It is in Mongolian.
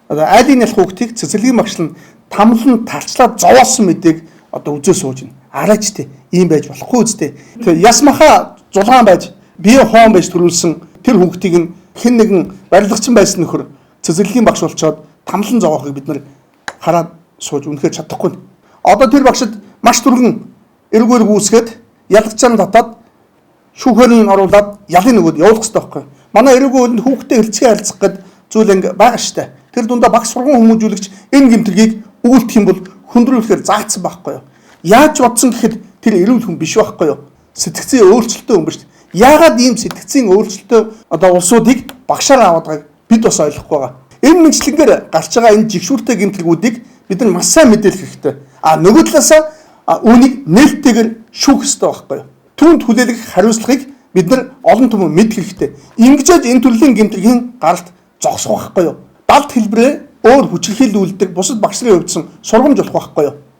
одоо айлын ялах хүүхдийг цэцэрлэгийн багш нь тамлан тарчлаад зовоосон мэдээг одоо үзээ сууж байна. Араач те ийм байж болохгүй үстэй. Тэгээ ясмаха зулгаан байж бие хоон байж төрүүлсэн тэр хүүхдийг нь хэн нэгэн барилгачин байсан нөхөр цэцэрлэгийн багш болчоод тамлан зовоохыг бид нар хараад сууж үнэхээр чадахгүй. Одоо тэр багшид маш түргэн эргүүл гүйсгээд ялгцаан татаад шүүхээр нь оруулаад ялын нөгөөд явуулах хэрэгтэй байхгүй. Манай эргүүлэнд хүүхдэд хэлцгээ харилцах гэдэг зүйл ингээ байгаа штэ. Тэр дундаа багш сургууль хүмүүжүүлэгч энэ гэмтэргийг өгүүлдэх юм бол хөндрүүлэхээр заагдсан байхгүй юу? Яаж бодсон гэхэд тэр эрүүл хүн биш байхгүй юу? Сэтгцийн өөрчлөлтөө юм ба штэ. Яагаад ийм сэтгцийн өөрчлөлтөө одоо улсуудыг багшаар аваад байгааг бид бас ойлгохгүй байгаа. Энэ мэдлэгээр гарч байгаа энэ жигшүүртэй гэмтэргүүдийг бид нар маш сайн мэдээлэх хэрэгтэй. Нөгөө талаасаа үүнийг нээлттэйгээр шүүх хэрэгтэй байхгүй юу? Түүнд хүлээлгэх хариуцлагыг бид нар олон түмэн мэдэх хэрэгтэй. Ингэжээд энэ төрлийн гэмтэргийн гаралт зогсох байхгүй юу? Далд хэлбэрээ өөр хүчирхийлэл үлддэг бусад багш нарын хувьдсан сургамж болох байхгүй юу?